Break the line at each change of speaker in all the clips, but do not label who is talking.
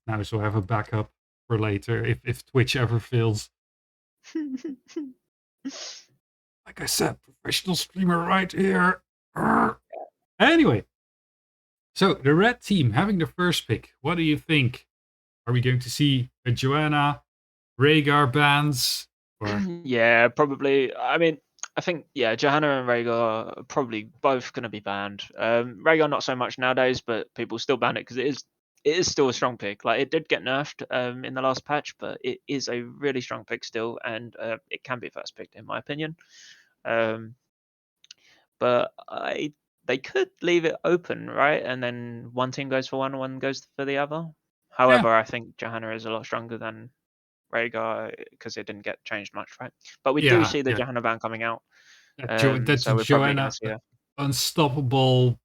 now, so I have a backup for later if Twitch ever fails. Like I said, professional streamer right here. Arr. Anyway, so the red team having the first pick. What do you think? Are we going to see a Joanna, Rhaegar bans, or
Yeah, probably. I mean, I think Johanna and Rhaegar are probably both going to be banned. Rhaegar not so much nowadays, but people still ban it because it is still a strong pick. Like it did get nerfed in the last patch, but it is a really strong pick still, and it can be first picked in my opinion. Um, but they could leave it open, right? And then one team goes for one goes for the other.
yeah,
However, I think Johanna is a lot stronger than Rhaegar because it didn't get changed much, right? But we do
yeah,
see the
yeah.
Johanna ban coming out,
That's
so we're probably going to
Joanna,
see her.
unstoppable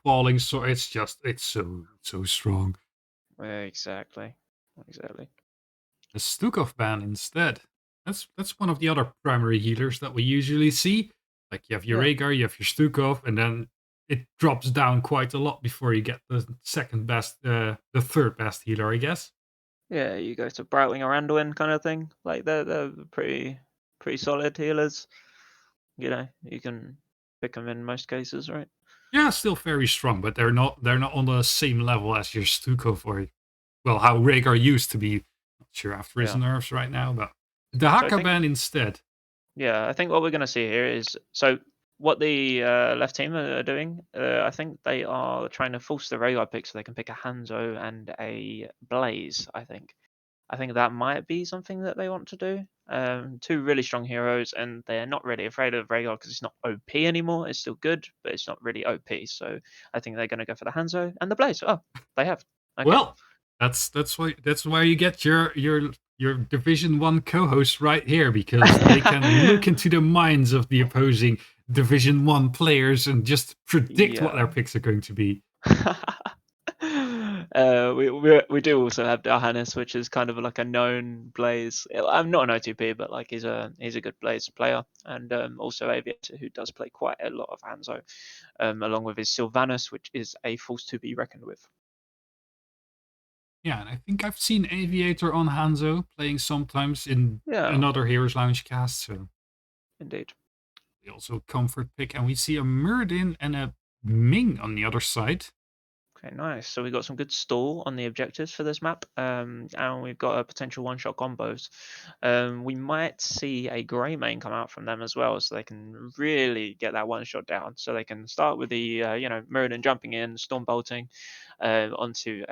falling. So it's so strong.
Exactly, exactly.
A Stukov ban instead. That's one of the other primary healers that we usually see. Like you have your
Yeah,
Rhaegar, you have your Stukov, and then it drops down quite a lot before you get the second best, the third best healer, I guess.
yeah. You go to Brightwing or Anduin kind of thing. Like they're pretty solid healers. You know, you can pick them in most cases, right?
Yeah, still very strong, but they're not on the same level as your Stukov or well, how Rhaegar used to be. Not sure after his
Yeah.
nerfs right now, but the
So I
Haka
think
ban instead.
I think what we're going to see here is what the left team are doing. I think they are trying to force the Rhaegar pick so they can pick a Hanzo and a Blaze. I think that might be something that they want to do. Two really strong heroes, and they're not really afraid of Rhaegar because it's not OP anymore. It's still good, but it's not really OP. So I think they're going to go for the Hanzo and the Blaze. Oh, they have. Okay.
Well, that's why you get your Division 1 co-host right here because they can look into the minds of the opposing Division 1 players and just predict what their
Yeah.
picks are going to be.
We do also have Darhanis, which is kind of like a known Blaze. I'm not an OTP, but like he's a good Blaze player, and also Aviator who does play quite a lot of Hanzo, along with his Sylvanas, which is a force to be reckoned with.
Yeah, and I think I've seen Aviator on Hanzo playing sometimes in
Yeah,
another Heroes Lounge cast, so
indeed.
we also comfort pick, and we see a Muradin and a Ming on the other side.
Okay, nice. So we've got some good stall on the objectives for this map, and we've got a potential one-shot combos. We might see a grey main come out from them as well, so they can really get that one-shot down. So they can start with the Muradin jumping in, storm bolting onto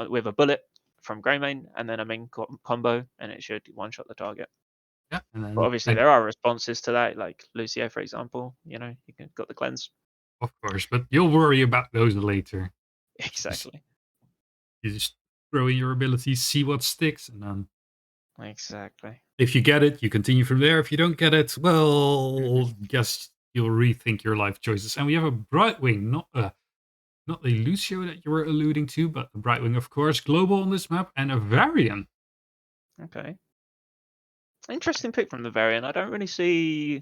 with a bullet from grey main, and then a main combo, and it should one-shot the target.
Yeah, and
But
then
obviously there are responses to that, like Lucio, for example. Got the cleanse.
of course, but you'll worry about those later.
Exactly.
You just throw in your abilities, see what sticks, and then
Exactly.
if you get it, you continue from there. If you don't get it,
Mhm.
well, guess you'll rethink your life choices. And we have a Brightwing, not the Lucio that you were alluding to, but the Brightwing, of course, global on this map, and a Varian.
Okay. Interesting pick from the variant. I don't really see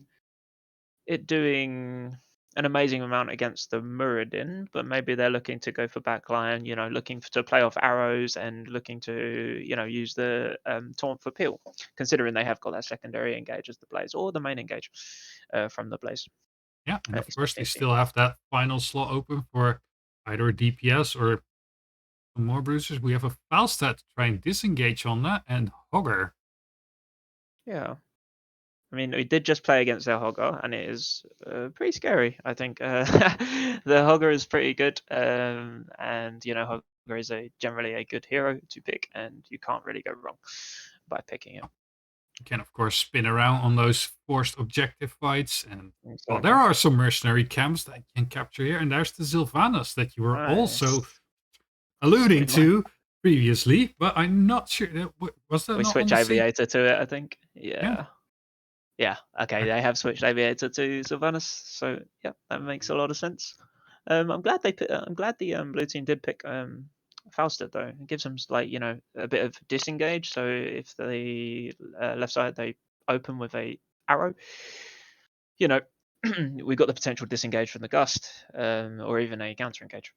it doing an amazing amount against the Muradin, but maybe they're looking to go for backline, looking to play off arrows and looking to, use the taunt for peel, considering they have got that secondary engage as the Blaze or the main engage from the Blaze,
Yeah, and of course,
especially
they
in team
still
fight.
have that final slot open for either a DPS or some more bruisers. We have a Falstad to try and disengage on that, and Hogger.
Yeah. I mean, we did just play against their Hogger, and it is pretty scary. I think the Hogger is pretty good, and Hogger is generally a good hero to pick, and you can't really go wrong by picking him.
You can, of course, spin around on those forced objective fights. And, well, there
Exactly.
are some mercenary camps that you can capture here. And there's the Sylvanas that you were
Nice.
also alluding
We might
to previously, but I'm not sure. Was that
we
not on
switch
the same?
Aviator to it, I think.
Yeah.
Yeah. Yeah. Okay,
I-
they have switched Aviator to Sylvanas, so yeah, that makes a lot of sense. I'm glad the blue team did pick Falstad though. It gives them like a bit of disengage. So if the left side they open with a arrow, you know, we've got the potential disengage from the gust, or even a counter engage.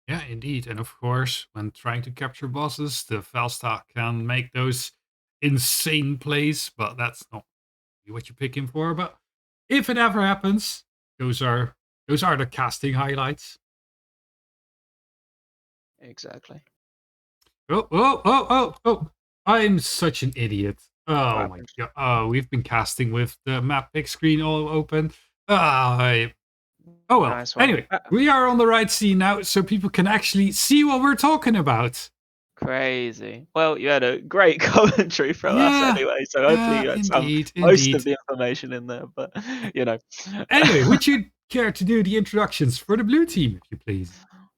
Yeah, indeed. And of course, when trying to capture bosses, the Falstad can make those insane plays, but that's not what you're picking for. But if it ever happens, those are the casting highlights.
Exactly.
Oh. I'm such an idiot.
What
Oh my
happened?
god. Oh, we've been casting with the map pick screen all open. Oh well.
Nice one.
Anyway, we are on the right scene now, so people can actually see what we're talking about.
Crazy. Well, you had a great commentary from us
Yeah.
anyway, so hopefully you had some
Indeed,
most of
indeed.
the information in there, but you know.
Anyway, would you care to do the introductions for the blue team, if you please?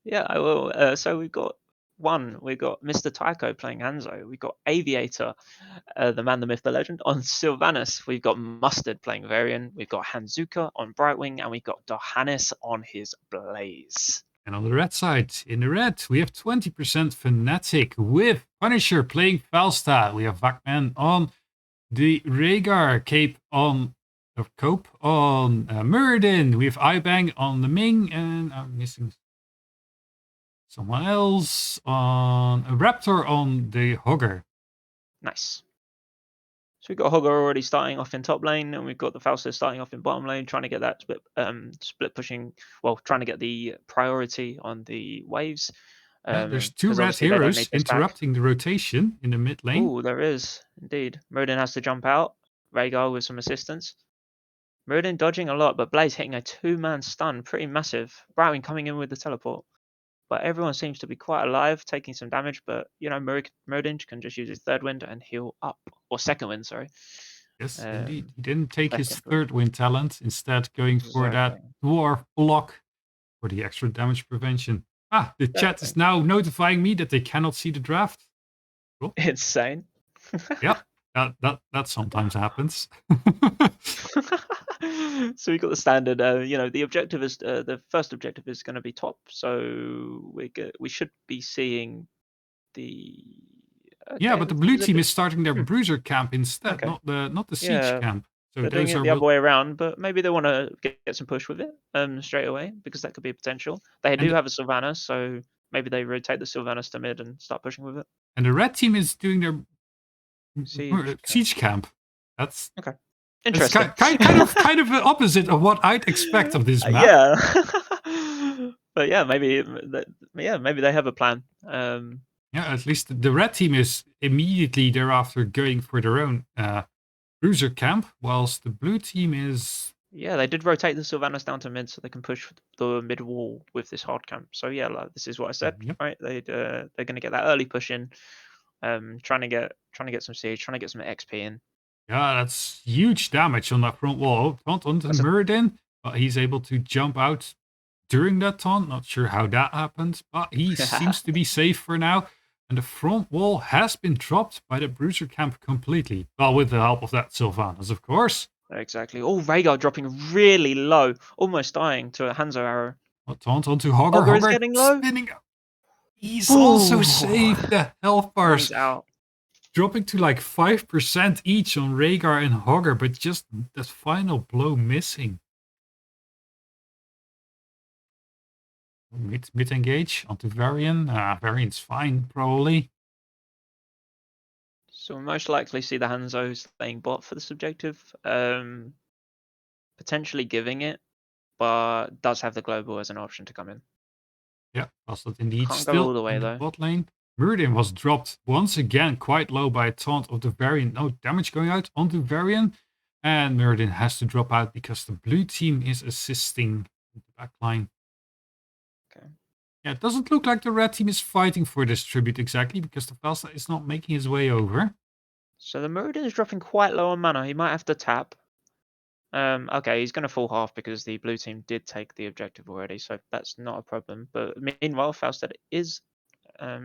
Yeah, I will. So we've got Mr. Tycho playing Hanzo. We've got Aviator, the man, the myth, the legend, on Sylvanas. We've got Mustard playing Varian. We've got Hanzuka on Brightwing, and we've got Dohanis on his Blaze.
And on the red side, in the red, we have 20% Fnatic with Punisher playing Falstad. We have Vakman on the Rhaegar, Cape on Cope on Muradin. We have Ibang on the Ming, and I'm missing someone else on a Raptor on the Hogger.
Nice. So we've got Hogger already starting off in top lane, and we've got the Falster starting off in bottom lane, trying to get that split pushing. Well, trying to get the priority on the waves.
Yeah, there's two
Because
red
obviously they don't need
heroes
this back.
interrupting the rotation in the mid lane.
Oh, there is indeed. Muradin has to jump out. Rhaegar with some assistance. Muradin dodging a lot, but Blaze hitting a two-man stun, pretty massive. Browning coming in with the teleport. But everyone seems to be quite alive, taking some damage. But you know, Muradin can just use his third wind and heal up, or second wind, sorry.
Yes, indeed. He didn't take his
Second wind.
third wind talent, instead going for that
Exactly.
dwarf block for the extra damage prevention. Ah, the chat is
Exactly.
now notifying me that they cannot see the draft. Cool.
Insane.
Yeah, that sometimes happens.
So we got the standard. The objective is the first objective is going to be top. So we should be seeing the.
Yeah,
Okay,
but the blue
is it
team is starting their
hmm,
bruiser camp instead,
okay.
not the siege
Yeah,
camp. So
they're doing
those
it
are
the other way around, but maybe they want to get some push with it straight away because that could be a potential. They do
and
have a Sylvanas, so maybe they rotate the Sylvanas to mid and start pushing with it.
and the red team is doing their
Siege camp.
siege camp. That's
Okay.
it's
Interesting.
kind of the opposite of what I'd expect of this map.
Yeah. But yeah, maybe they have a plan.
Yeah, at least the red team is immediately thereafter going for their own bruiser camp, whilst the blue team is.
Yeah, they did rotate the Sylvanas down to mid so they can push the mid wall with this hard camp. So yeah, like, this is what I said,
Yep.
right? They're going to get that early push in, trying to get some siege, trying to get some XP in.
Yeah, that's huge damage on that front wall. Taunt onto Muradin, but he's able to jump out during that taunt. Not sure how that happened, but he seems to be safe for now. And the front wall has been dropped by the bruiser camp completely. Well, with the help of that Sylvanas, of course.
Exactly. Oh, Rhaegar dropping really low, almost dying to a Hanzo arrow.
Taunt onto Hogger.
Hogger is
Hogger
getting low.
spinning. He's also
Ooh.
saved the health bars.
He's out.
Dropping to like 5% each on Rhaegar and Hogger, but just that final blow missing. Mid engage onto Varian. Varian's fine, probably.
So we'll most likely see the Hanzo staying bot for this objective. Potentially giving it, but does have the global as an option to come in.
Yeah, Bastard indeed
Can't go all
still
the way
in the
though.
bot lane. Muradin was dropped once again quite low by a taunt of the Varian. No damage going out onto Varian. And Muradin has to drop out because the blue team is assisting the back line.
Okay.
Yeah, it doesn't look like the red team is fighting for this tribute exactly because the Falstad is not making his way over.
So the Muradin is dropping quite low on mana. He might have to tap. Okay, he's going to fall half because the blue team did take the objective already, so that's not a problem. But meanwhile, Falstad is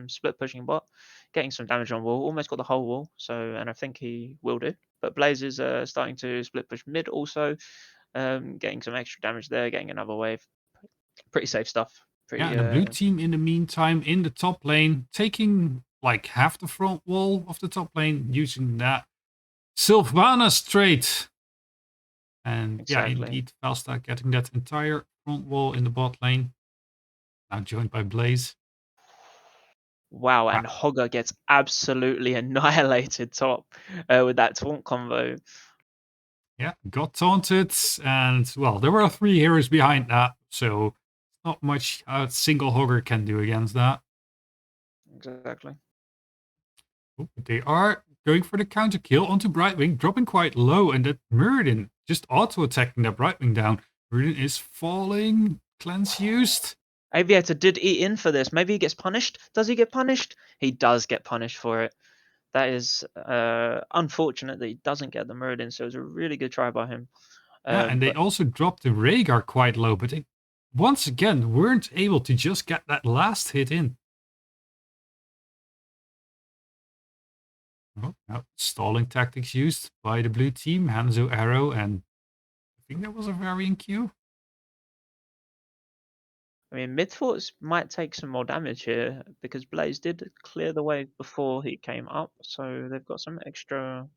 split pushing bot, getting some damage on wall, almost got the whole wall, and I think he will do. But Blaze is starting to split push mid also, getting some extra damage there, getting another wave. Pretty safe stuff.
Yeah, and the blue team in the meantime in the top lane, taking like half the front wall of the top lane, using that Sylvanas trait. And
exactly.
yeah, indeed, Falstad getting that entire front wall in the bot lane. Now joined by Blaze.
Wow, and Hogger gets absolutely annihilated top with that taunt combo.
Yeah, got taunted, and well, there were 3 heroes behind that, so not much a single Hogger can do against that.
Exactly.
Oh, they are going for the counter kill onto Brightwing, dropping quite low, and that Muradin just auto-attacking that Brightwing down. Muradin is falling, cleanse used.
Aviator did eat in for this. Maybe he gets punished. Does he get punished? He does get punished for it. That is unfortunate that he doesn't get the Muradin, so it was a really good try by him.
Yeah, and they
But
also dropped the Rhaegar quite low, but they once again weren't able to just get that last hit in. Oh, now stalling tactics used by the blue team, Hanzo Arrow, and I think that was a Varian Q.
I mean, Midforts might take some more damage here because Blaze did clear the wave before he came up, so they've got some extra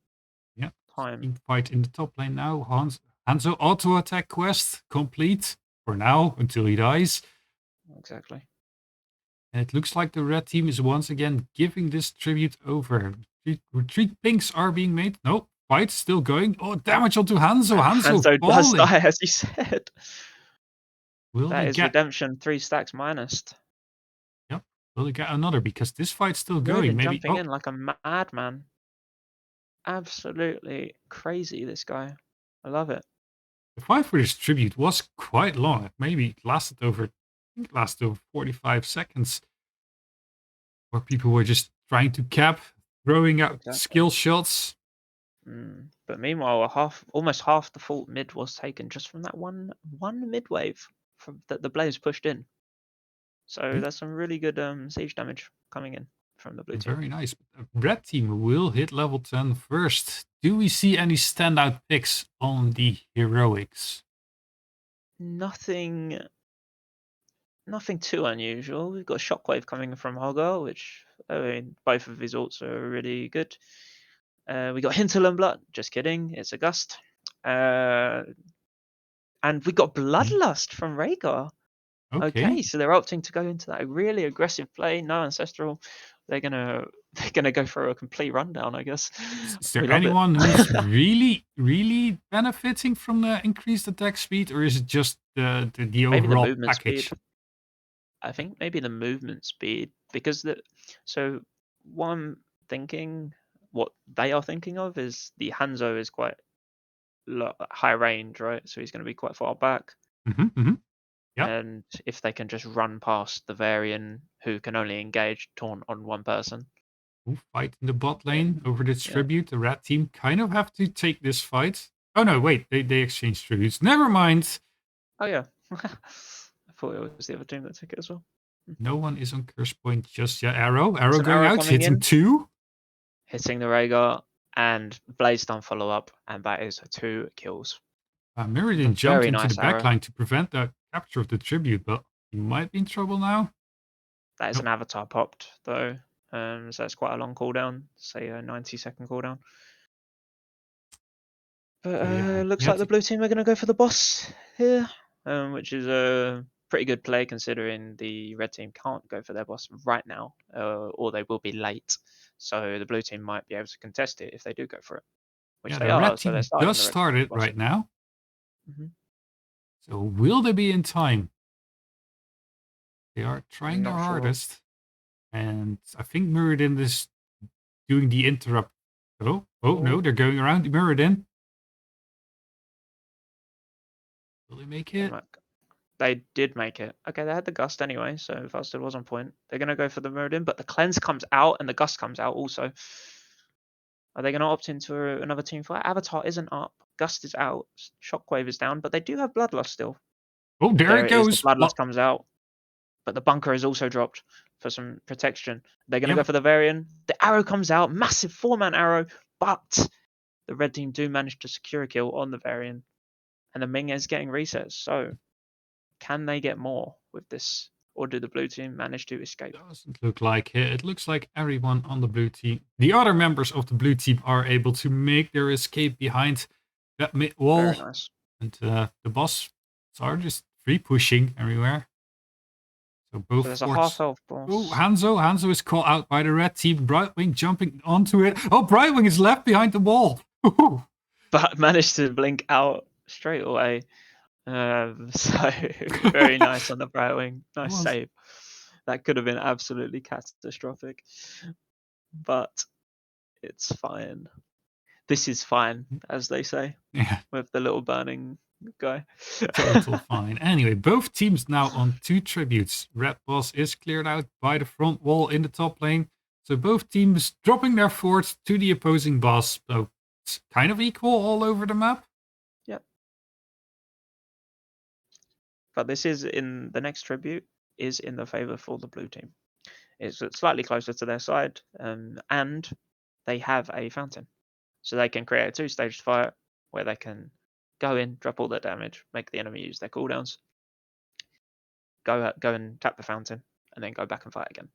time.
Team fight in the top lane now. Hanzo auto attack quest complete for now until he dies.
Exactly.
And it looks like the red team is once again giving this tribute over. Retreat pinks are being made. No, fight still going. Oh, damage onto Hanzo. Hanzo
Hanzo does
falling.
die, as you said.
Will
That
they
is
get?
redemption 3 stacks minus.
Yep. Will they get another? Because this fight's still going.
Muradin
Maybe.
jumping in like a madman. Absolutely crazy, this guy. I love it.
The fight for this tribute was quite long. It maybe lasted over. I think it lasted over 45 seconds. Where people were just trying to cap, throwing out skill shots.
But meanwhile, almost half the full mid was taken just from that one mid wave that the Blaze pushed in. So that's some really good siege damage coming in from the blue team.
Very nice. Red team will hit level 10 first. Do we see any standout picks on the heroics?
Nothing too unusual. We've got Shockwave coming from Hogger, which I mean, both of his ults are really good. We got Hinterland, just kidding, it's a Gust. And we got Bloodlust from Rhaegar. Okay, so they're opting to go into that really aggressive play. No Ancestral. They're gonna go for a complete rundown, I guess.
Is there anyone who's really benefiting from the increased attack speed, or is it just the overall package?
Speed. I think maybe the movement speed, because so what I'm thinking, what they are thinking of is the Hanzo is quite high range, right? So he's going to be quite far back.
Yep.
And if they can just run past the Varian who can only engage taunt on one person.
Who fight in the bot lane over this tribute? The red team kind of have to take this fight. Oh no, wait, they exchanged tributes. Never mind.
Oh yeah. I thought it was the other team that took it as well.
No one is on curse point just yet. Arrow going
Arrow
out, hitting 2.
Hitting the Rhaegar, and Blaze stun follow up, and that is 2 kills.
Muradin jumped into the backline to prevent the capture of the tribute, but he might be in trouble now.
That is an avatar popped, though. So that's quite a long cooldown, say a 90-second cooldown. But looks like the blue team are going to go for the boss here, which is a pretty good play considering the red team can't go for their boss right now, or they will be late. So the blue team might be able to contest it if they do go for it, which they
the
are.
red
So
team
they're
does start it right now. So will they be in time? They are trying their hardest. And I think Muradin is doing the interrupt. Oh no, they're going around Muradin. Will they make it?
They did make it. Okay, they had the Gust anyway, so Faster was on point. They're going to go for the Muradin, but the Cleanse comes out and the Gust comes out also. Are they going to opt into another team fight? Avatar isn't up. Gust is out. Shockwave is down, but they do have Bloodlust still.
Oh, there it goes.
The Bloodlust comes out. But the bunker is also dropped for some protection. They're going to go for the Varian. The arrow comes out. Massive 4-man arrow. But the red team do manage to secure a kill on the Varian. And the Ming is getting resets. So can they get more with this? Or do the blue team manage to escape?
Doesn't look like it. It looks like everyone on the blue team, the other members of the blue team, are able to make their escape behind that mid wall.
Very nice.
And the boss are just free pushing everywhere. So both
So there's a
forts.
half health
Oh,
boss.
Hanzo is caught out by the red team. Brightwing jumping onto it. Oh, Brightwing is left behind the wall.
But managed to blink out straight away. So very nice on the Brightwing. Nice save. That could have been absolutely catastrophic. But it's fine. This is fine, as they say.
Yeah.
With the little burning guy.
Total fine. Anyway, both teams now on 2 tributes. Red boss is cleared out by the front wall in the top lane. So both teams dropping their forts to the opposing boss. So it's kind of equal all over the map.
Yep. But this is in the next tribute is in the favor for the blue team. It's slightly closer to their side, and they have a fountain. So they can create a 2-staged fight where they can go in, drop all their damage, make the enemy use their cooldowns, go and tap the fountain, and then go back and fight again.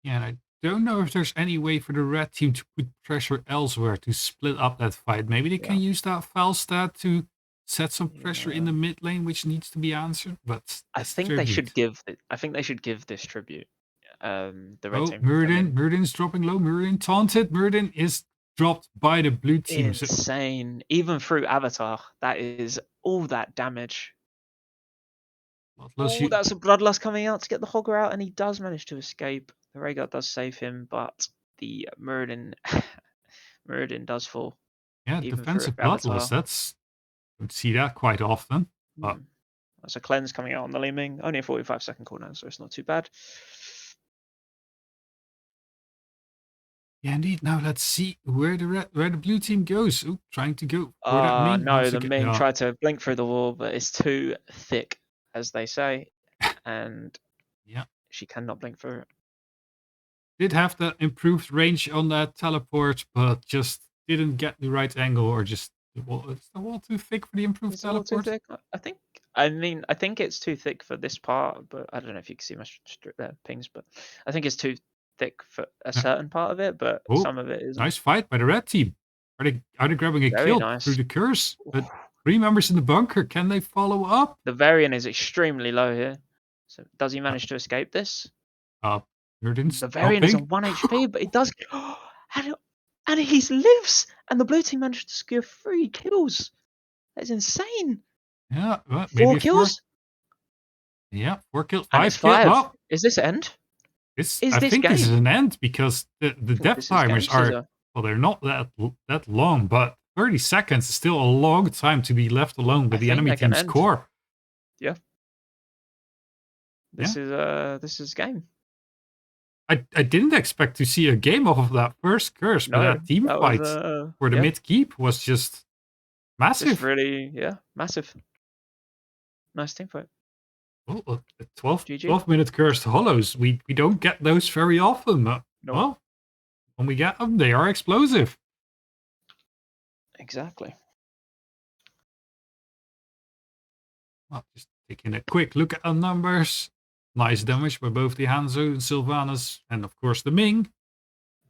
Yeah, and I don't know if there's any way for the red team to put pressure elsewhere to split up that fight. Maybe they can use that foul stat to set some pressure in the mid lane, which needs to be answered. But
I think they should give. I think they should give this tribute. The red team.
Muradin's dropping low. Muradin taunted. Muradin is dropped by the blue team.
Insane. Even through Avatar, that is all that damage. Oh, that's a Bloodlust coming out to get the Hogger out, and he does manage to escape. The Rhaegar does save him, but the Muradin does fall.
Yeah, defensive Bloodlust. Don't see that quite often. But
That's a cleanse coming out on the Li Ming. Only a 45-second cooldown, so it's not too bad.
Yeah, indeed. Now let's see where the blue team goes. Ooh, trying to go for that Ming.
No, the Ming tried to blink through the wall, but it's too thick, as they say, and she cannot blink through it.
Did have the improved range on that teleport, but just didn't get the right angle, or just is the wall too thick for the improved teleport?
The wall too thick? I think it's too thick for this part, but I don't know if you can see my pings, but I think it's too thick for a certain part of it, but some of it isn't.
Nice fight by the red team. Are they grabbing a kill through the curse? But 3 members in the bunker, can they follow up?
The Varian is extremely low here. So does he manage to escape this? The Varian is on 1 HP, but he does. And he lives! And the blue team managed to secure 3 kills. That's insane.
Yeah, well,
4 kills?
Yeah, 4 kills.
5 kills. Oh. Is this end?
I think this is an end because the death timers are, well, they're not that long, but 30 seconds is still a long time to be left alone with the enemy team's core.
Yeah. This is game.
I didn't expect to see a game off of that first curse, but that team fight for the mid keep was just massive.
Just really, massive. Nice team fight.
Oh, 12-minute cursed hollows. We don't get those very often. Well, when we get them, they are explosive.
Exactly.
Well, just taking a quick look at our numbers. Nice damage by both the Hanzo and Sylvanas, and of course the Ming.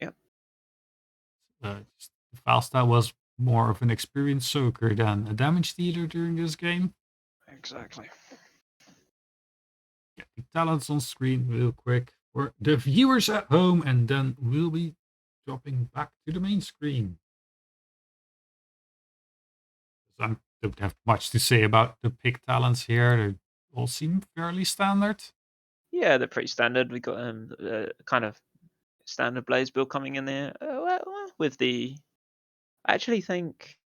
Yep.
The Falstad was more of an experienced soaker than a damage dealer during this game.
Exactly.
Get the talents on screen real quick for the viewers at home, and then we'll be dropping back to the main screen. I don't have much to say about the pick talents here. They all seem fairly standard.
Yeah, they're pretty standard. We got kind of standard Blaze build coming in there. With the, I actually think,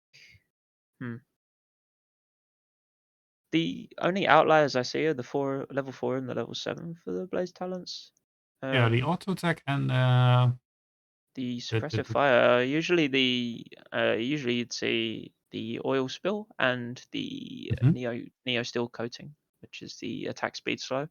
the only outliers I see are the level 4 and the level 7 for the Blaze talents.
Yeah, the auto attack and
the suppressive fire. Usually you'd see the oil spill and the neo steel coating, which is the attack speed slow.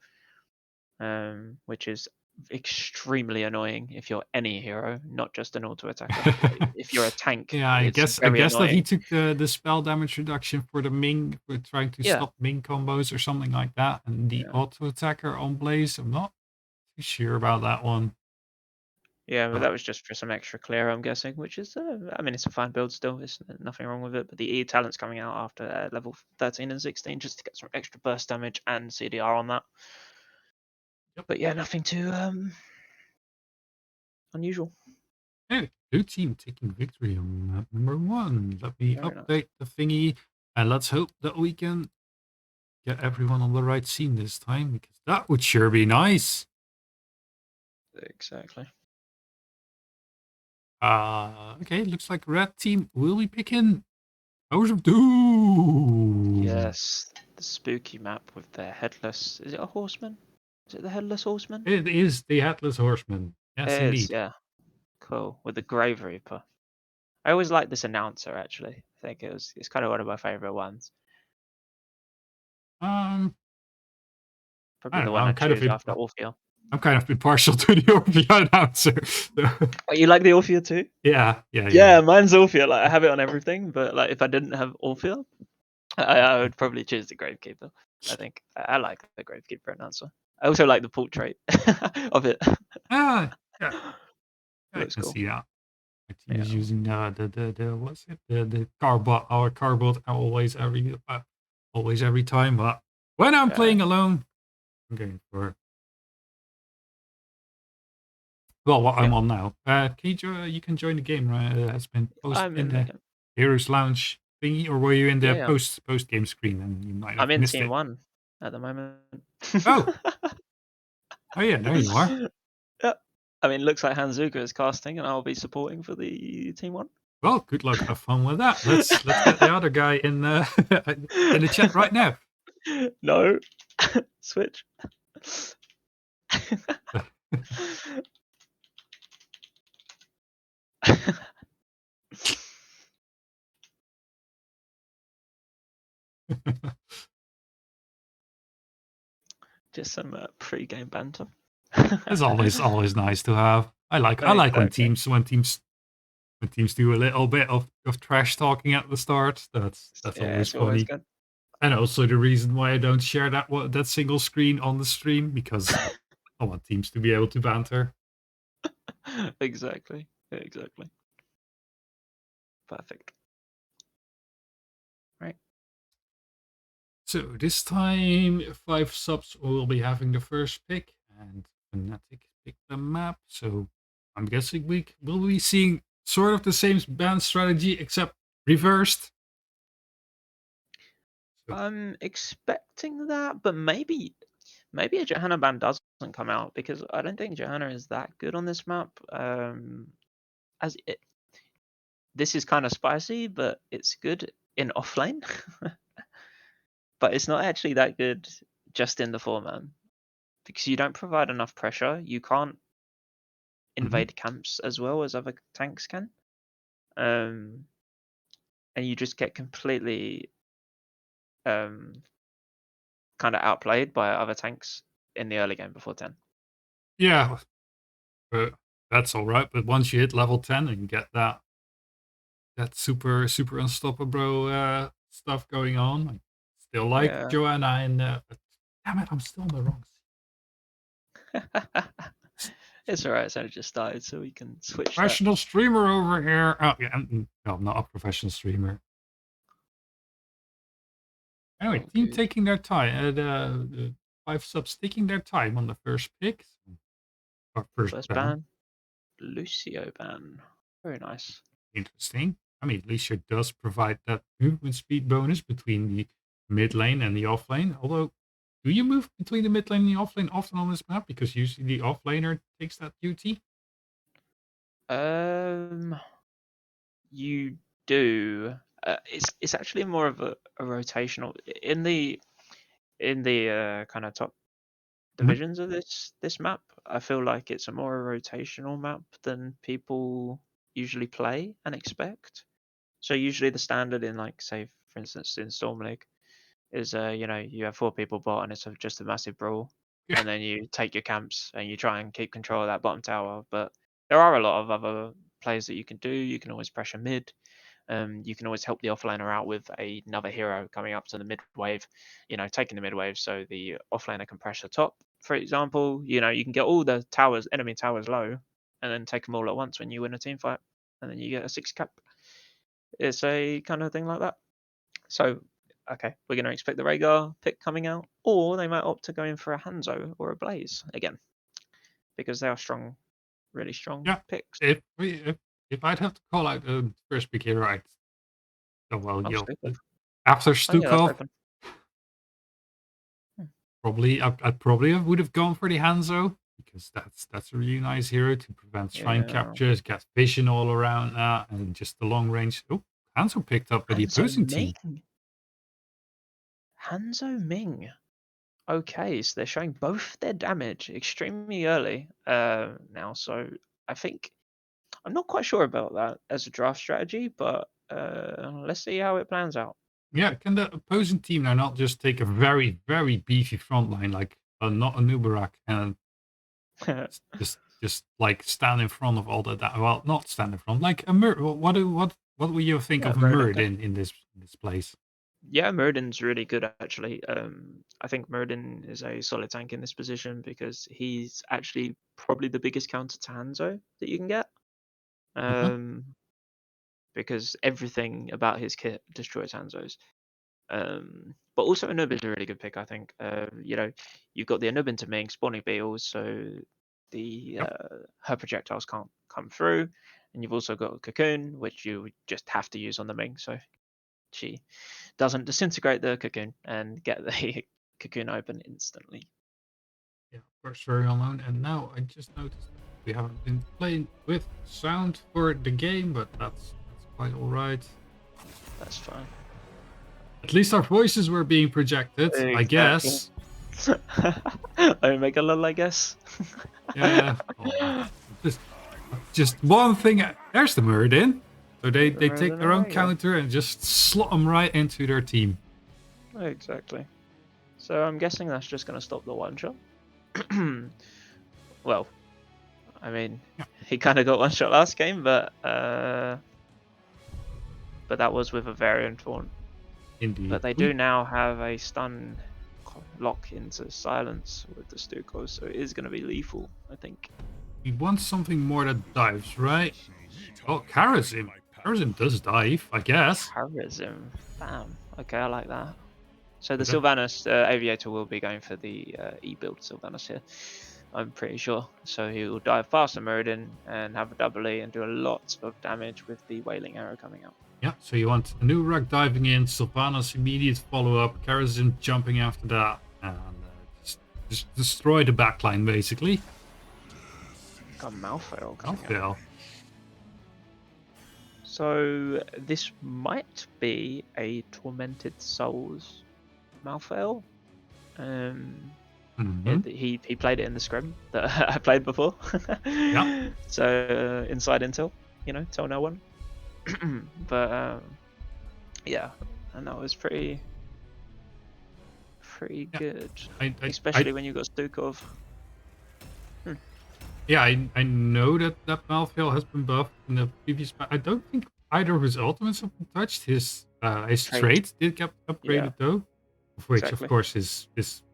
Which is extremely annoying if you're any hero, not just an auto attacker. If you're a tank,
I guess that he took the spell damage reduction for the Ming for trying to stop Ming combos or something like that, and the auto attacker on Blaze. I'm not too sure about that one.
Yeah, but that was just for some extra clear, I'm guessing, which is, I mean, it's a fine build still. There's nothing wrong with it. But the E talent's coming out after level 13 and 16 just to get some extra burst damage and CDR on that. But yeah, nothing too unusual.
Hey, blue team taking victory on map number 1. Let me
Very nice.
update the thingy, and let's hope that we can get everyone on the right scene this time, because that would sure be nice.
Exactly.
Okay, looks like red team will be picking Hours of Doom.
Yes, the spooky map with the headless. Is it a horseman? Is it the headless horseman?
It is the Headless Horseman. Yes,
It is.
indeed.
Yeah. Cool. With the Grave Reaper. I always like this announcer. Actually, I think it's kind of one of my favorite ones.
I
Probably
don't
the
know.
one I choose after Orpheus.
I'm kind of impartial to the Orpheus announcer.
Oh, you like the Orpheus too?
Yeah.
Yeah, mine's Orpheus. Like I have it on everything, but like if I didn't have Orpheus, I would probably choose the Gravekeeper. I think I like the Gravekeeper announcer. I also like the portrait of it.
Yeah. I
Looks
can
cool.
see that. My team
Yeah.
is using the what's it? The carbot, our carbot always every time. But when I'm
Yeah.
playing alone, I'm going for what I'm
Yep.
on now. You can join the game, right? It has been posted
I'm
in
in the
the
game.
Heroes Lounge thingy, or were you in the
Yeah.
post game screen and you might have
I'm in
missed
Team
it?
1 at the moment.
Oh, oh yeah, there you are.
Yeah. I mean, looks like Hanzuka is casting, and I'll be supporting for the Team 1.
Well, good luck, have fun with that. Let's get the other guy in in the chat right now.
No. Switch. Just some pre-game banter.
It's always nice to have. I like when
Exactly.
teams do a little bit of trash talking at the start. That's
Yeah,
always
it's always
funny.
good.
And also the reason why I don't share that single screen on the stream, because I want teams to be able to banter.
Exactly. Exactly. Perfect. Right.
So this time 5 subs will be having the first pick, and Fnatic picked the map. So I'm guessing we will be seeing sort of the same ban strategy except reversed. So,
I'm expecting that, but maybe a Johanna ban doesn't come out because I don't think Johanna is that good on this map. As it, this is kind of spicy, but it's good in offlane. But it's not actually that good just in the foreman because you don't provide enough pressure. You can't
mhm.
invade camps as well as other tanks can, and you just get completely um, kind of outplayed by other tanks in the early game before 10.
Yeah, that's all right. But once you hit level 10 and get that super unstoppable stuff going on, I still like
Yeah.
Joanna and damn it, I'm still on the wrong.
It's alright, it's only just started, so we can switch that.
Professional streamer over here. Oh yeah, no, I'm not a professional streamer. Anyway, team
Okay.
taking their time. The 5 subs taking their time on the first pick or first
First
ban.
ban, Lucio ban. Very nice.
Interesting. I mean, Alicia does provide that movement speed bonus between the mid lane and the off lane. Although, do you move between the mid lane and the off lane often on this map? Because usually the off laner takes that duty.
You do. It's actually more of a rotational in the kind of top
Mhm.
divisions of this map. I feel like it's a more rotational map than people usually play and expect. So usually the standard in like say for instance in Storm League is you have 4 people bot and it's just a massive brawl,
Yeah.
and then you take your camps and you try and keep control of that bottom tower. But there are a lot of other plays that you can do. You can always pressure mid. You can always help the offlaner out with another hero coming up to the mid wave, taking the mid wave so the offlaner can pressure top, for example. You can get all the towers, enemy towers low, and then take them all at once when you win a team fight, and then you get a 6 cap. It's a kind of thing like that. So okay, we're going to expect the Rhaegar pick coming out, or they might opt to go in for a Hanzo or a Blaze again, because they are strong, really strong
Yeah.
picks.
If I'd have to call out the first pick here, right? Oh well,
Oh, Stukov.
after
Oh yeah, that's
Stukov,
open.
probably I probably would have gone for the Hanzo because that's a really nice hero to prevent shrine
Yeah.
captures, get vision all around that, and just the long range. Oh, Hanzo picked up by the
Hanzo
opposing team.
Ming. Hanzo Ming. Okay, so they're showing both their damage extremely early now. So I think I'm not quite sure about that as a draft strategy, but let's see how it plans out.
Yeah, can the opposing team now not just take a very, very beefy front line like not a Nubarak and just like stand in front of all the well, not stand in front, like a what would you think
Yeah,
of a
Muradin.
Muradin in this place?
Yeah, Muradin's really good actually. I think Muradin is a solid tank in this position because he's actually probably the biggest counter to Hanzo that you can get.
Mhm.
Because everything about his kit destroys Hanzo's. But also Anubis is a really good pick, I think. You've got the Anubin to Ming spawning beetles, so the
Yep.
her projectiles can't come through, and you've also got a cocoon, which you just have to use on the Ming, so she doesn't disintegrate the cocoon and get the cocoon open instantly.
Yeah, of course, very well known. And now I just noticed we haven't been playing with sound for the game, but that's quite all right.
That's fine.
At least our voices were being projected, I
Exactly.
guess.
Omega lol, I guess.
Yeah. Oh, just one thing. There's the Muradin. So they take their own counter and just slot them right into their team.
Exactly. So I'm guessing that's just going to stop the one shot. Well, I mean,
Yeah.
he kind of got one shot last game, but that was with a variant one.
Indeed.
But they do now have a stun lock into silence with the Stukos, so it is going to be lethal, I think.
We want something more that dives, right? Oh, Karazim. Karazim does dive, I guess.
Charism. Bam. Okay, I like that. So the
Okay.
Sylvanas Aviator will be going for the E-build Sylvanas here, I'm pretty sure. So he will dive past the Muradin and have a double E and do a lot of damage with the Wailing Arrow coming out.
Yeah, so you want a new rug diving in, Sylvanas immediate follow-up, Karazim jumping after that, and just destroy the backline, basically.
Got Malfoil coming out.
Malfoil.
So this might be a Tormented Souls Malfoil. He played it in the scrim that I played before.
Yeah.
So inside intel, tell no one. But yeah, and that was pretty good, especially when you got Stukov.
Yeah, I know that Malfoil has been buffed in the previous. I don't think either of his ultimates have been touched. His trait did get upgraded though, of which of course his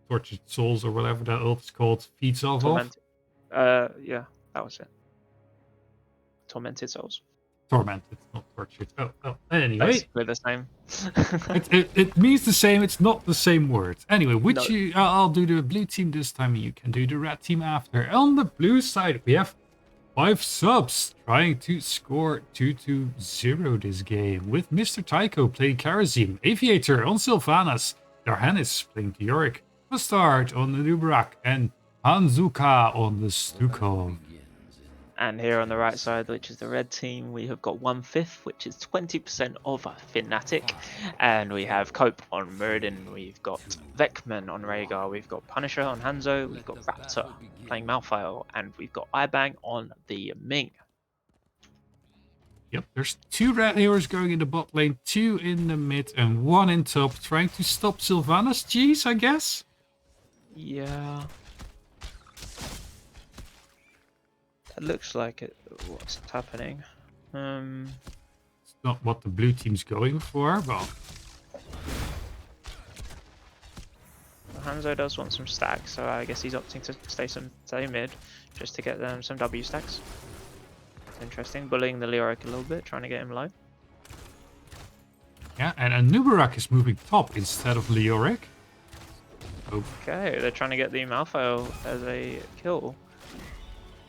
tortured souls or whatever that ult is called feeds off
Tormented. Yeah, that was it. Tormented Souls.
Tormented, not tortured. Oh. Anyway,
basically the same.
it means the same. It's not the same word. Anyway, I'll do the blue team this time, and you can do the red team after. On the blue side, we have 5 subs trying to score 2-0 this game, with Mr. Tycho playing Karazim, Aviator on Sylvanas, Darhanis playing Yorick, Mustard on the Nubarak, and Hanzuka on the Stukov.
And here on the right side, which is the red team, we have got 1/5, which is 20% of Fnatic. And we have Cope on Muradin, we've got Vecman on Rhaegar, we've got Punisher on Hanzo, we've got Raptor playing Malfoil, and we've got Ibang on the Ming.
Yep, there's 2 red heroes going in the bot lane, 2 in the mid, and 1 in top, trying to stop Sylvanas G's, I guess?
Yeah. It looks like it. What's happening?
It's not what the blue team's going for, but
Hanzo does want some stacks, so I guess he's opting to stay mid just to get some W stacks. Interesting, bullying the Leoric a little bit, trying to get him low.
Yeah, and Nubarak is moving top instead of Leoric.
Okay, they're trying to get the Malfoy as a kill.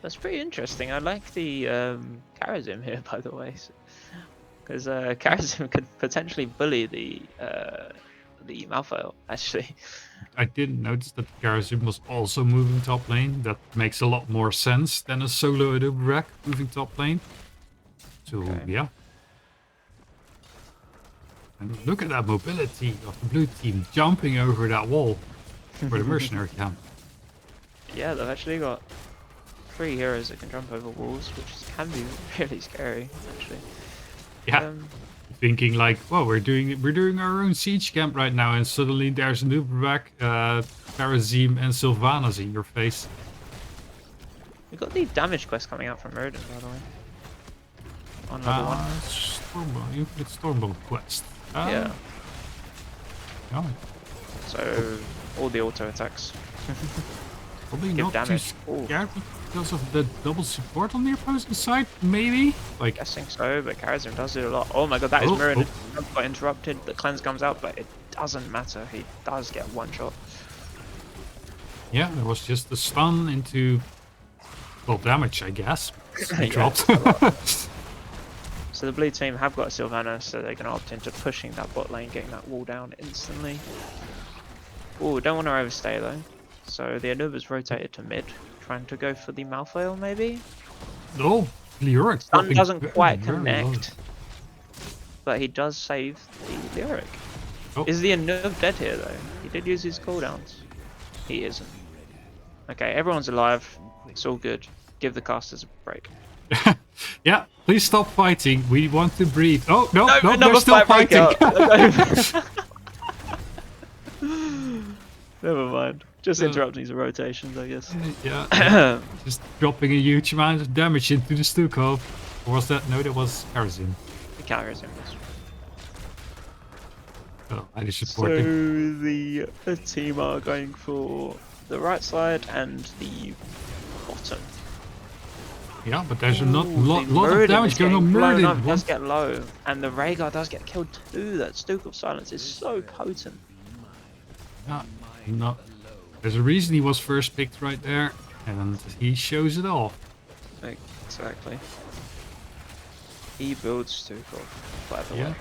That's pretty interesting. I like the Karazim here, by the way, because Karazim could potentially bully the Malfoy, actually.
I didn't notice that Karazim was also moving top lane. That makes a lot more sense than a solo Nubarak moving top lane. So,
Okay.
yeah. And look at that mobility of the blue team jumping over that wall for the mercenary camp.
Yeah, they've actually got 3 heroes that can jump over walls, which can be really scary, actually.
Yeah. Thinking like, well, we're doing our own siege camp right now, and suddenly there's Nubarak, Karazim, and Sylvanas in your face.
We've got the damage quest coming out from Murden, by the way. On level 1.
Stormbolt, Infinite Stormbolt quest.
Yeah.
Oh,
So, all the auto attacks.
probably
Give
not
damage.
too scared because of the double support on the opposing side, maybe? Like,
Guessing so, but Karazim does it a lot. Oh my god, that is Murden. Got interrupted, the cleanse comes out, but it doesn't matter. He does get 1 shot.
yeah, it was just a stun into, well, damage, I guess. He
Yeah,
dropped.
So the blue team have got a Sylvanas, so they're going to opt into pushing that bot lane, getting that wall down instantly. Oh, don't want to overstay though. So the Anuba's rotated to mid, trying to go for the Malfoy maybe?
No, Leoric.
Stun doesn't quite connect, but he does save the Leoric.
Oh.
Is the Anub dead here though? He did use his cooldowns. He isn't. Okay, everyone's alive. It's all good. Give the casters a break.
Yeah, please stop fighting. We want to breathe. Oh, no, they're
another
still
fight break
fighting.
Never mind. Just interrupting the rotations, I guess.
Yeah. Just dropping a huge amount of damage into the Stukov. Or was that? No, that was Karazim.
The Karazim was.
Oh, I just
So
support him.
the team are going for the right side and the bottom.
Yeah, but there's a lot of
Murden
damage
is
going on.
getting blown
Murden
up, does get low, and the Rhaegar does get killed too. That Stuke of Silence is so potent.
Yeah, no. There's a reason he was first picked right there, and he shows it off.
Exactly. He builds Stuke of, by the way.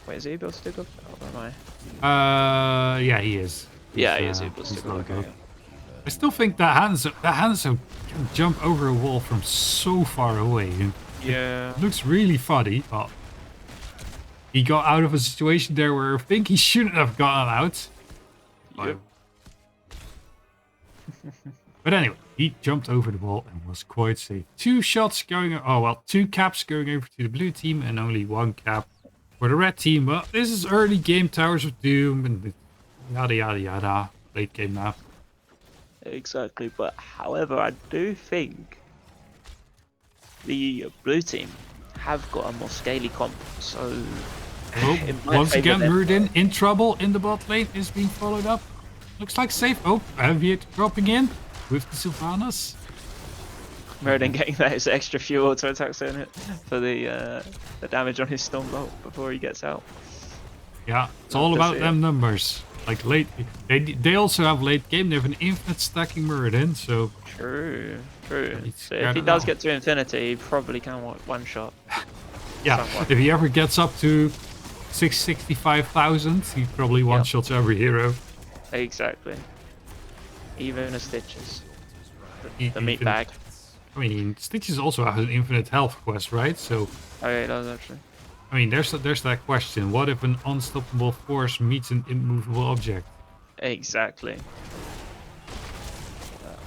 Wait, is he built Stuke of? Oh, am I?
Yeah, he is.
Yeah, he is. He builds Stuke of. Okay.
I still think that Hanzo can jump over a wall from so far away.
Yeah.
It looks really funny, but he got out of a situation there where I think he shouldn't have gotten out.
Yep.
But anyway, he jumped over the wall and was quite safe. 2 shots going, 2 caps going over to the blue team and only 1 cap for the red team. Well, this is early game Towers of Doom and yada yada yada. Late game now.
Exactly, but however, I do think the blue team have got a more scaly comp, so
once again, Murden in trouble in the bot lane is being followed up. Looks like safe. Oh, Aviate dropping in with the Sylvanas.
Murden getting those extra few auto attacks in it for the damage on his Stormbolt before he gets out.
Yeah, it's all about them numbers. Like late, they also have late game. They have an infinite stacking Murden, so
true. So if he does get to infinity, he probably can one shot.
Yeah, if he ever gets up to 665,000, he probably one shots every hero.
Exactly. Even a Stitches. The meat bag.
I mean, Stitches also has an infinite health quest, right? So.
Oh yeah, it does actually.
I mean, there's that question. What if an unstoppable force meets an immovable object?
Exactly.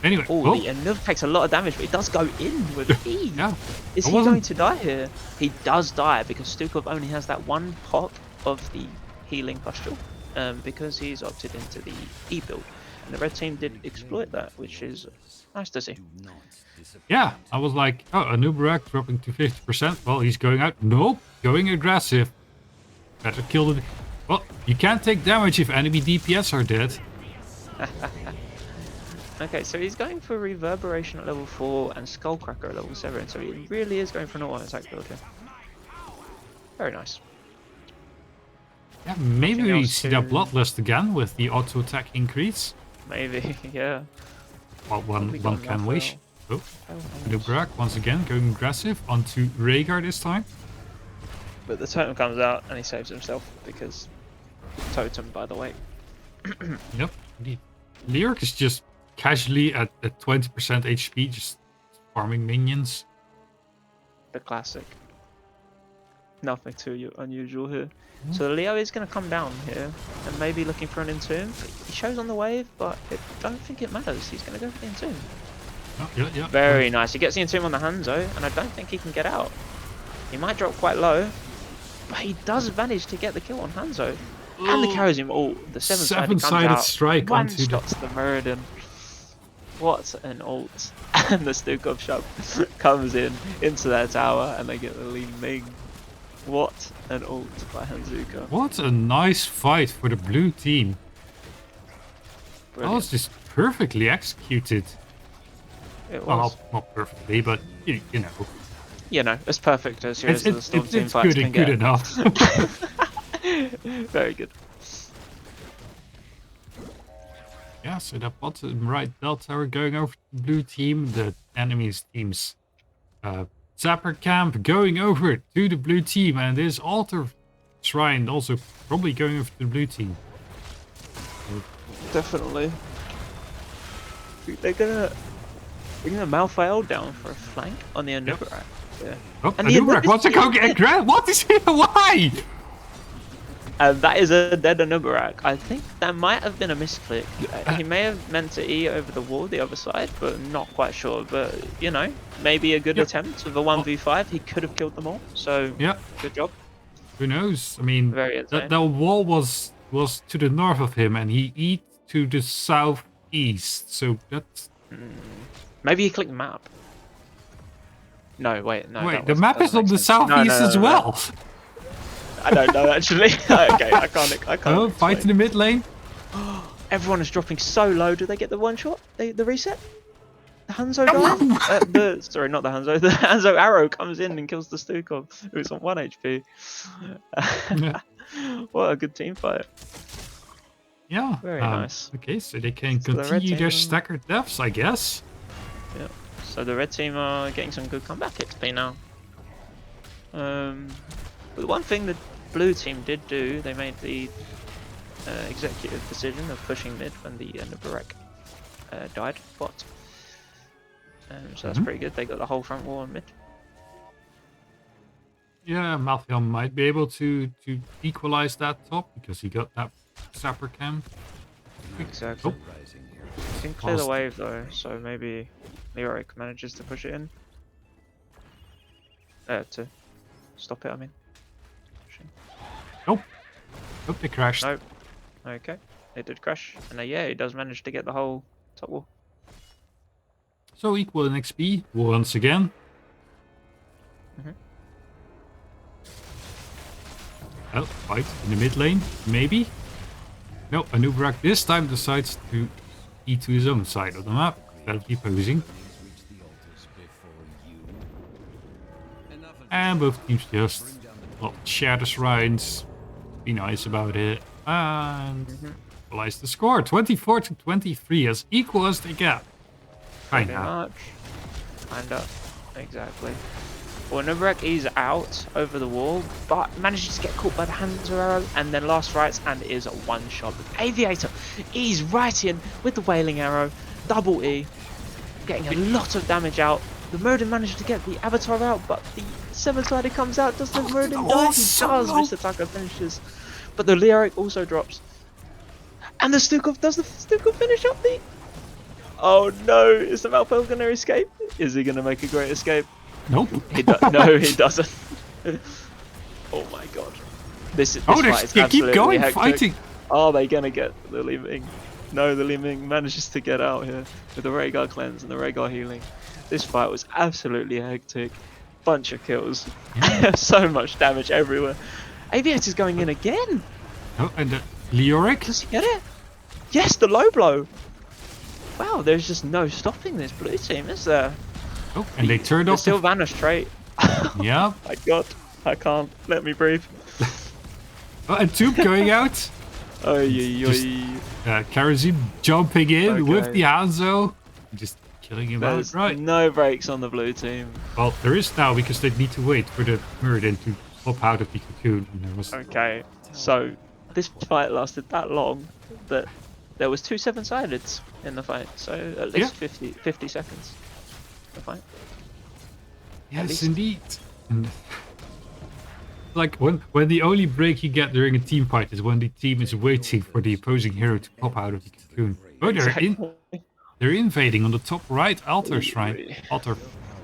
Anyway,
the Anub takes a lot of damage, but he does go in with E.
Yeah.
Is he going to die here? He does die because Stukov only has that 1 pop of the healing pustule, because he's opted into the E build. And the red team did exploit that, which is nice to see.
Yeah, I was like, oh, Anubarak dropping to 50%. Well, he's going out. Nope, going aggressive. Better kill the... Well, you can't take damage if enemy DPS are dead.
Okay, so he's going for Reverberation at level 4 and Skullcracker at level 7, so he really is going for an auto attack build here. Very nice.
Yeah, maybe
Nothing
we
else
see that
to-
Bloodlust again with the auto attack increase.
Maybe, yeah.
Well,
What we
one
got
can
now,
wish.
Phil?
Oh,
Oh,
Lubrak once again going aggressive onto Rhaegar this time.
But the totem comes out and he saves himself because totem, by the way.
Yep, indeed. Lyric is just casually at 20% HP, just farming minions.
The classic. Nothing too unusual here. So Leo is going to come down here and maybe looking for an entomb. He shows on the wave, but I don't think it matters. He's going to go for the entomb.
Oh, yeah.
Very nice. He gets the entomb on the Hanzo, and I don't think he can get out. He might drop quite low, but he does manage to get the kill on Hanzo. And the carries him all. The
seven-sided strike
one
onto
shots the Muradin. What an ult. And the Stukov shove comes into their tower, and they get the Li Ming. What an ult by Hanzuka.
What a nice fight for the blue team. That was just perfectly executed.
It was.
Well, not perfectly, but you know.
You know, as perfect as here's the Storm Team
It's
fights
good,
can
good
get.
enough.
Very good.
Yeah, so that bottom right bell tower going over to the blue team, the enemy's team's Zapper camp going over to the blue team, and this altar shrine also probably going over to the blue team.
Definitely. They're gonna bring the Malfael down for a flank on the Anubarak. Yeah.
Oh,
And the
Anubrak wants to go get Grant. What is here? Why?
That is a dead Anubarak. I think that might have been a misclick. He may have meant to E over the wall the other side, but not quite sure. But, you know, maybe a good attempt with a 1v5. He could have killed them all. So,
yeah,
good job.
Who knows? I mean,
Very
that wall was to the north of him, and he eat to the southeast. So that's...
Maybe he clicked map. No, wait, no.
Wait, the map is on the southeast as well.
I don't know actually. Okay, I can't.
Oh, fight in the mid lane.
Everyone is dropping so low. Do they get the one shot? The reset? The Hanzo guy? Sorry, not the Hanzo. The Hanzo arrow comes in and kills the Stukov, who's on 1 HP.
Yeah.
What a good team fight.
Yeah.
Very nice.
Okay, so they can
So the red
continue their
team-
staggered deaths, I guess.
Yeah. So the red team are getting some good comeback XP now. But one thing the blue team did do, they made the executive decision of pushing mid when the Nubarek died bot. So that's pretty good. They got the whole front wall on mid.
Yeah, Malthion might be able to equalize that top because he got that Sapper cam.
Exactly.
Oh.
He can clear the wave though, so maybe Leoric manages to push it in. To stop it, I mean.
Nope. Nope, they crashed.
Nope. Okay. It did crash. And yeah, he does manage to get the whole top wall.
So equal in XP once again. Oh, fight in the mid lane, maybe. No, Anubrak this time decides to eat to his own side of the map instead of deposing. And both teams just share the shrines, be nice about it, and equalize the score. 24 to 23, as equal as they get.
Pretty much. Kinda. Exactly. Well, Nubarek is out over the wall, but manages to get caught by the Hanzo arrow, and then last rights, and is a one shot. Aviator is right in with the wailing arrow, double E, getting a lot of damage out. The Muradin managed to get the Avatar out, but the 7-sided comes out. Does the Muradin die? He does. Mr. Tucker finishes, but the Leoric also drops, and the Stukov does the Stukov finish up the. Oh no! Is the Malpel going to escape? Is he going to make a great escape?
Nope.
No, he doesn't. Oh my god. This fight is
they keep going,
hectic.
fighting.
Are they gonna get the Li Ming? No, the Li Ming manages to get out here with the Rhaegar cleanse and the Rhaegar healing. This fight was absolutely hectic. Bunch of kills.
Yeah.
So much damage everywhere. Aviator's going in again.
Oh, and the Leoric?
Does he get it? Yes, the low blow. Wow, there's just no stopping this blue team, is there?
Oh, and they turned
The
off the...
still vanish trait.
Yeah.
My god, I can't. Let me breathe.
Oh, and Tube going out. Just Karazim jumping in with the Hanzo. Just killing him
There's
outright.
no breaks on the blue team.
Well, there is now because they need to wait for the Muradin to pop out of the cocoon. And there was...
Okay, so this fight lasted that long that there was 2 7-sideds in the fight. So at least 50 seconds. The fight.
Yes, indeed. And like when the only break you get during a team fight is when the team is waiting for the opposing hero to pop out of the cocoon. Oh, they're invading on the top right altar shrine, altar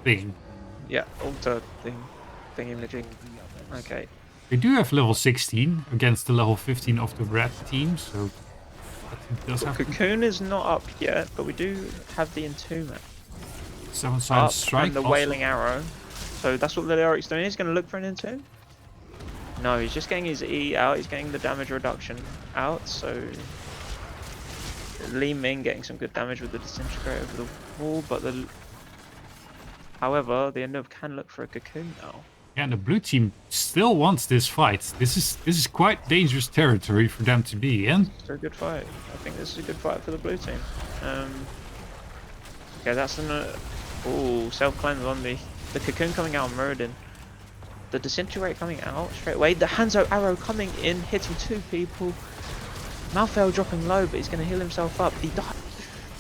thing.
Yeah, altar thing, thingy-majig. Okay.
They do have level 16 against the level 15 of the red team, so that does have.
Cocoon is not up yet, but we do have the entombment.
7-sided strike
and the wailing arrow. So that's what the Lyric's doing. He's going to look for an entomb. No, he's just getting his E out. He's getting the damage reduction out. So Li Ming getting some good damage with the disintegrate over the wall, but however, the Endo can look for a cocoon now.
Yeah, and the blue team still wants this fight. This is quite dangerous territory for them to be in.
It's a good fight. I think this is a good fight for the blue team. Okay, that's an self-cleanse on the cocoon coming out on Muradin. The disintegrate coming out straight away. The Hanzo arrow coming in, hitting 2 people. Malfail dropping low, but he's going to heal himself up. He died.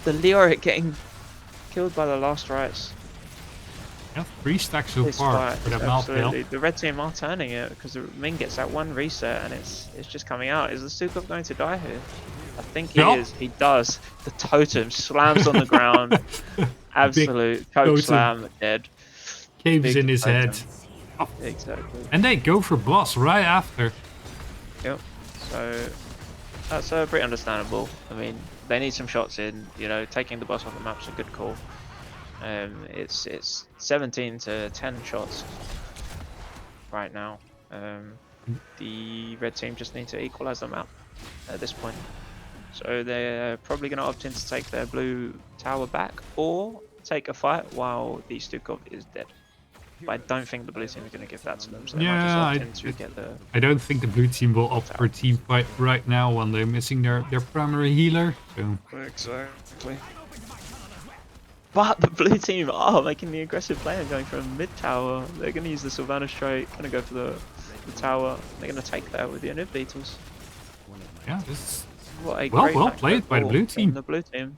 The Lyric getting killed by the last rights.
Yeah, 3 stacks so far for that Malfail.
The red team are turning it because the Ming gets that 1 reset and it's just coming out. Is the Sukov going to die here? I think he is. He does. The totem slams on the ground. Absolute choke slam, dead.
Caves in his head.
Oh. Exactly.
And they go for boss right after.
Yep. So that's pretty understandable. I mean, they need some shots in. You know, taking the boss off the map's a good call. It's 17 to 10 shots right now. The red team just need to equalize the map at this point. So they're probably going to opt in to take their blue tower back or take a fight while the Stukov is dead. But I don't think the blue team is going to give that to them. So they might just opt in to get the...
I don't think the blue team will opt for a team fight right now when they're missing their primary healer. So.
Exactly. But the blue team are making the aggressive play and going for a mid tower. They're going to use the Sylvanas strike, going to go for the tower. They're going to take that with the Anub Beetles.
Yeah, this is
what a
well played by the blue team.
The blue team.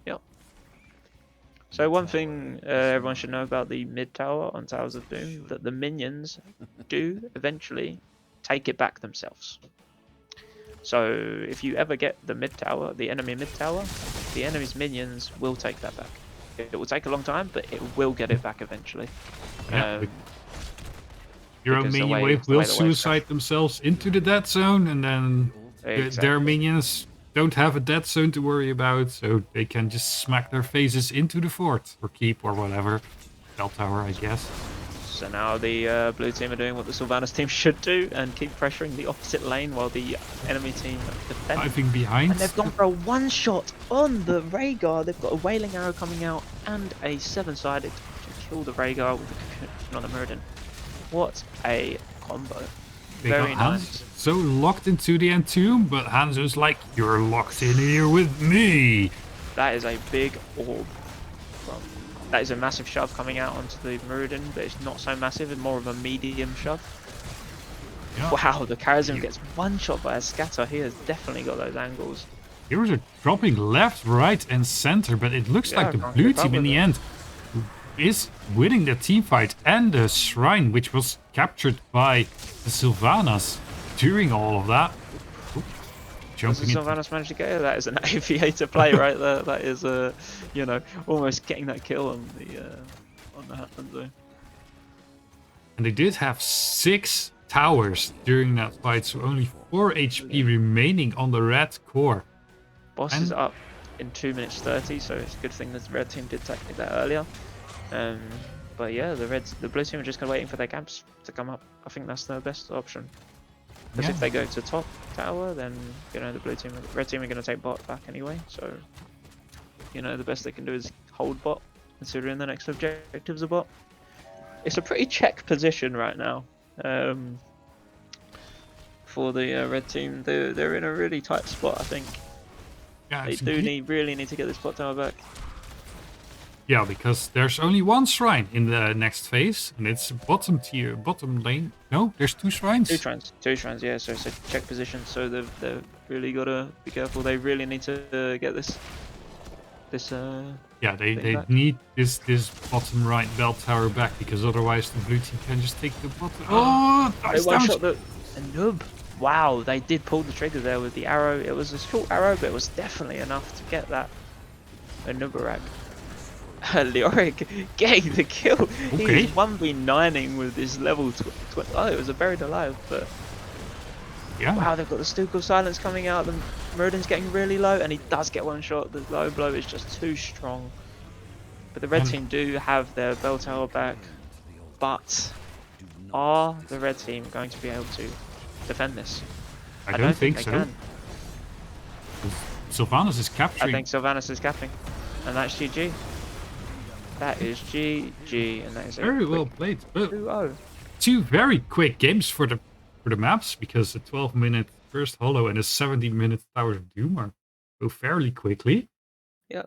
Yep. So one thing everyone should know about the mid tower on Towers of Doom, that the minions do eventually take it back themselves. So if you ever get the mid tower, the enemy mid tower, the enemy's minions will take that back. It will take a long time, but it will get it back eventually.
Yeah, your own minion wave will suicide themselves into the dead zone, and then their minions don't have a dead zone to worry about, so they can just smack their faces into the fort, or keep, or whatever. Bell tower, I guess.
So now the blue team are doing what the Sylvanas team should do, and keep pressuring the opposite lane while the enemy team defend.
Diving behind.
And they've gone for a 1-shot on the Rhaegar. They've got a wailing arrow coming out and a 7-sided to kill the Rhaegar with the cocoon on the Muradin. What a combo. Very nice.
So locked into the entomb, but Hanzo's like, you're locked in here with me.
That is a big orb. That is a massive shove coming out onto the Muradin, but it's not so massive, it's more of a medium shove. Yeah. Wow, the Karazim gets 1-shot by a scatter. He has definitely got those angles.
Heroes are dropping left, right, and center, but it looks like the blue team in the end is winning the team fight and the shrine, which was captured by the Sylvanas during all of that.
Sylvanas managed to get it. That is an aviator play right there. That is you know, almost getting that kill on the Hanzo.
And they did have 6 towers during that fight, so only 4 HP remaining on the red core.
Boss is up in 2 minutes 30, so it's a good thing that the red team did take that earlier. But yeah, the blue team are just waiting for their camps to come up. I think that's the best option. Because if they go to top tower, then you know the red team are going to take bot back anyway. So you know the best they can do is hold bot, considering the next objectives are bot. It's a pretty check position right now. for the red team. They're in a really tight spot, I think.
Yeah,
They really need to get this bot tower back.
Yeah, because there's only one shrine in the next phase, and it's bottom tier, bottom lane. No, there's 2 shrines.
Two shrines, yeah. So check position. So they've really got to be careful. They really need to get this.
Yeah, they need this bottom right bell tower back, because otherwise the blue team can just take the bottom. Oh, nice
one shot the noob. Wow, they did pull the trigger there with the arrow. It was a short arrow, but it was definitely enough to get that Anubarak. Leoric getting the kill.
Okay.
He's 1v9ing with this level 20. Oh, it was a buried alive, but
yeah.
Wow, they've got the Stuka of Silence coming out. The Meridian's getting really low, and he does get one shot. The low blow is just too strong. But the red team do have their bell tower back. But are the red team going to be able to defend this?
I don't think so.
Can.
Sylvanas is capturing.
I think Sylvanas is capping, and that's GG. That is GG, and that is
very well played.
2-0.
2 very quick games for the maps, because a 12-minute first holo and a 17-minute Tower of Doom are go fairly quickly.
Yeah,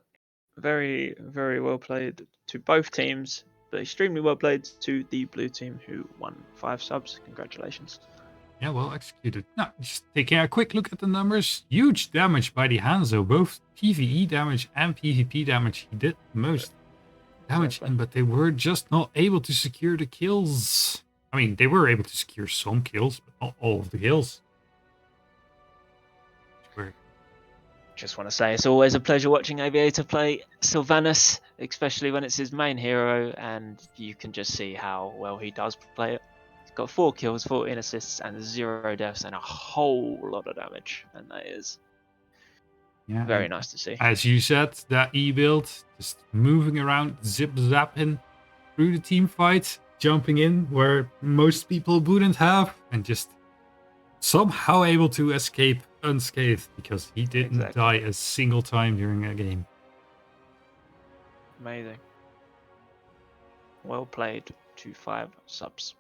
very well played to both teams, but extremely well played to the blue team, who won 5 subs. Congratulations.
Yeah, well executed. Now, just taking a quick look at the numbers. Huge damage by the Hanzo, both PvE damage and PvP damage. He did the most damage, but they were just not able to secure the kills. I mean, they were able to secure some kills, but not all of the kills.
Just want to say it's always a pleasure watching Aviator play Sylvanas, especially when it's his main hero, and you can just see how well he does play it. He's got 4 kills, 14 assists, and 0 deaths, and a whole lot of damage, and that is very nice to see.
As you said, that E-build, just moving around, zip-zapping through the team fight, jumping in where most people wouldn't have, and just somehow able to escape unscathed, because he didn't die a single time during a game.
Amazing. Well played to 5 subs.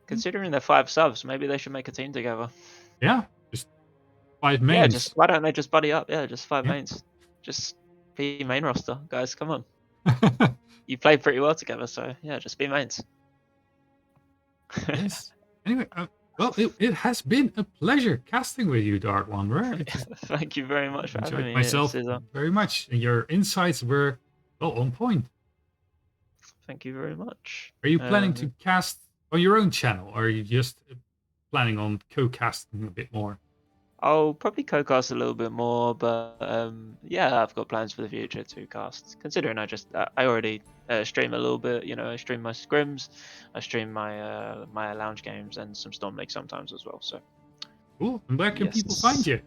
Considering they're 5 subs, maybe they should make a team together.
Yeah, just 5 mains.
Yeah, why don't they just buddy up? Yeah, just 5 mains. Just be main roster, guys. Come on. You play pretty well together, so yeah, just be mains.
Yes. Anyway, well, it has been a pleasure casting with you, Dark Wanderer.
Thank you very much for having me.
Myself very much. Your insights were well on point.
Thank you very much.
Are you planning to cast on your own channel, or are you just planning on co-casting a bit more?
I'll probably co-cast a little bit more, but yeah, I've got plans for the future to cast. Considering I already stream a little bit, you know, I stream my scrims, I stream my my lounge games, and some Storm League sometimes as well. So
cool. And where can people find you?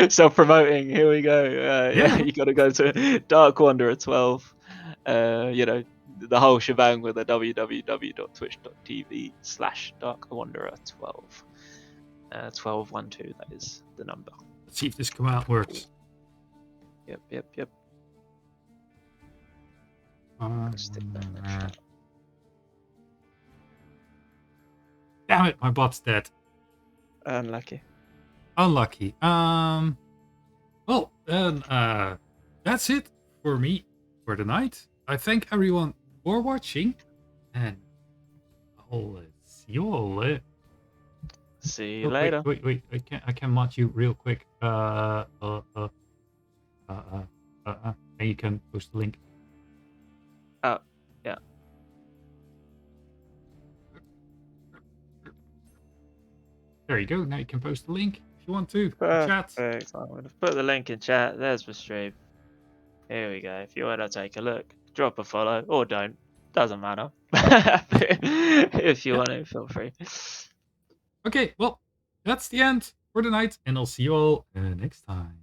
Self-promoting. Here we go. Yeah, you got to go to Dark Wanderer 12. You know, the whole shebang with a www.twitch.tv/darkwanderer12. 1212, that is the number.
Let's see if this command works.
Yep.
Damn it, my bot's dead.
Unlucky.
Well, then, that's it for me for tonight. I thank everyone for watching, and I'll see you all.
See you later.
Wait, I can mod you real quick. And you can post the link.
Oh, yeah.
There you go. Now you can post the link if you want to.
Perfect. Chat. I'm going to put the link in chat. There's the stream. Here we go. If you want to take a look, drop a follow or don't. Doesn't matter. If you want to, feel free.
Okay, well, that's the end for tonight, and I'll see you all next time.